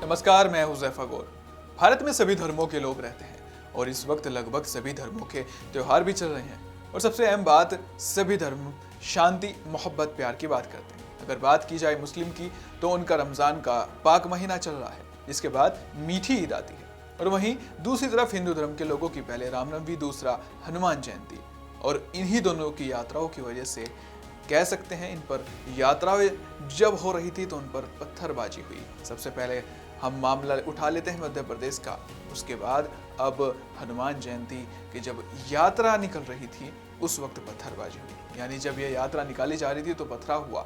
नमस्कार, मैं हुज़ैफा गौर। भारत में सभी धर्मों के लोग रहते हैं और इस वक्त लगभग सभी धर्मों के त्योहार भी चल रहे हैं। और सबसे अहम बात, सभी धर्म शांति, मोहब्बत, प्यार की बात करते हैं। अगर बात की जाए मुस्लिम की, तो उनका रमज़ान का पाक महीना चल रहा है। इसके बाद मीठी ईद आती है। और वहीं दूसरी तरफ हिंदू धर्म के लोगों की पहले रामनवमी, दूसरा हनुमान जयंती। और इन्हीं दोनों की यात्राओं की वजह से कह सकते हैं, इन पर यात्राएं जब हो रही थी तो उन पर पत्थरबाजी हुई। सबसे पहले हम मामला उठा लेते हैं मध्य प्रदेश का। उसके बाद अब हनुमान जयंती की जब यात्रा निकल रही थी उस वक्त पत्थरबाजी हुई, यानी जब यह यात्रा निकाली जा रही थी तो पथराव हुआ।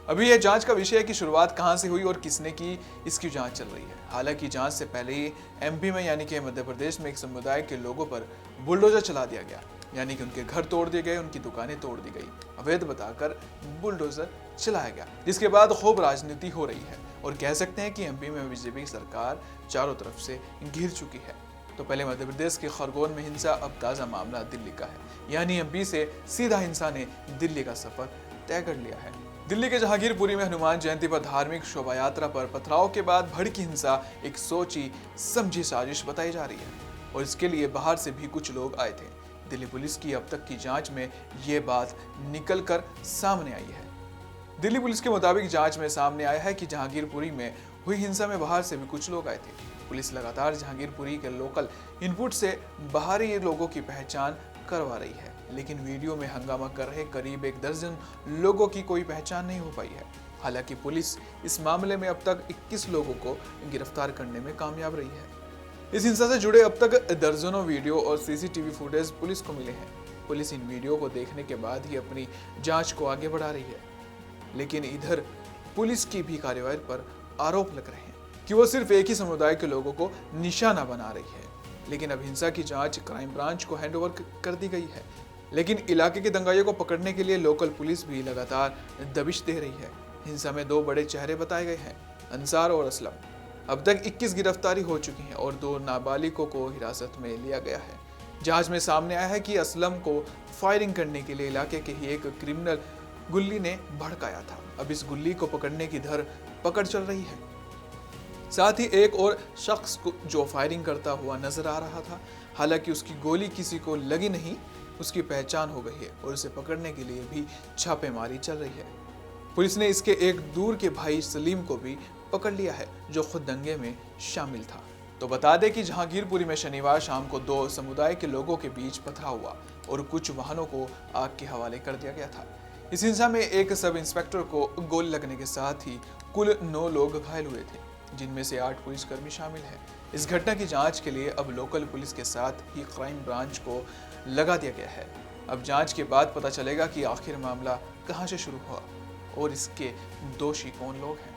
अभी यह जांच का विषय है कि शुरुआत कहां से हुई और किसने की, इसकी जांच चल रही है। हालांकि जांच से पहले ही एमपी में यानी कि मध्य प्रदेश में एक समुदाय के लोगों पर बुलडोजर चला दिया गया, यानी कि उनके घर तोड़ दिए गए, उनकी दुकानें तोड़ दी गई, अवैध बताकर बुलडोजर चलाया गया, जिसके बाद खूब राजनीति हो रही है। और कह सकते हैं कि एमपी में बीजेपी सरकार चारों तरफ से घिर चुकी है। तो पहले मध्य प्रदेश के खरगोन में हिंसा, अब ताज़ा मामला दिल्ली का है, यानी एमपी से सीधा हिंसा ने दिल्ली का सफर तय कर लिया है। दिल्ली के जहांगीरपुरी में हनुमान जयंती पर धार्मिक शोभा यात्रा पर पथराव के बाद भड़की हिंसा एक सोची समझी साजिश बताई जा रही है और इसके लिए बाहर से भी कुछ लोग आए थे। दिल्ली पुलिस की अब तक की जांच में ये बात निकल कर सामने आई है। दिल्ली पुलिस के मुताबिक जांच में सामने आया है कि जहांगीरपुरी में हुई हिंसा में बाहर से भी कुछ लोग आए थे। पुलिस लगातार जहांगीरपुरी के लोकल इनपुट से बाहरी लोगों की पहचान करवा रही है, लेकिन वीडियो में हंगामा कर रहे करीब 1 दर्जन लोगों की कोई पहचान नहीं हो पाई है। हालांकि पुलिस इस मामले में अब तक 21 लोगों को गिरफ्तार करने में कामयाब रही है। इस हिंसा से जुड़े अब तक दर्जनों वीडियो और सीसीटीवी फुटेज पुलिस को मिले हैं। पुलिस इन वीडियो को देखने के बाद ही अपनी जांच को आगे बढ़ा रही है, लेकिन इधर पुलिस की भी कार्रवाई पर आरोप लग रहे हैं कि वो सिर्फ एक ही समुदाय के लोगों को निशाना बना रही है। लेकिन अब हिंसा की जांच क्राइम ब्रांच को हैंडओवर कर दी गई है, लेकिन इलाके के दंगाइयों को पकड़ने के लिए लोकल पुलिस भी लगातार दबिश दे रही है। हिंसा में 2 बड़े चेहरे बताए गए हैं, अंसार और असलम। अब तक 21 गिरफ्तारी हो चुकी हैं और 2 नाबालिगों को हिरासत में लिया गया है। जांच में सामने आया है कि असलम को फायरिंग करने के लिए इलाके के ही एक क्रिमिनल गुल्ली ने भड़काया था। अब इस गुल्ली को पकड़ने की धर पकड़ चल रही है। साथ ही एक और शख्स को जो फायरिंग करता हुआ नजर आ रहा था, हालांकि उसकी गोली किसी को लगी नहीं, उसकी पहचान हो गई है और उसे पकड़ने के लिए भी छापेमारी चल रही है। पुलिस ने इसके एक दूर के भाई सलीम को भी पकड़ लिया है, जो खुद दंगे में शामिल था। तो बता दें कि जहांगीरपुरी में शनिवार शाम को 2 समुदाय के लोगों के बीच पथराव हुआ और कुछ वाहनों को आग के हवाले कर दिया गया था। इस हिंसा में एक सब इंस्पेक्टर को गोली लगने के साथ ही कुल 9 लोग घायल हुए थे, जिनमें से 8 पुलिसकर्मी शामिल हैं। इस घटना की जांच के लिए अब लोकल पुलिस के साथ ही क्राइम ब्रांच को लगा दिया गया है। अब जांच के बाद पता चलेगा कि आखिर मामला कहां से शुरू हुआ और इसके दोषी कौन लोग हैं।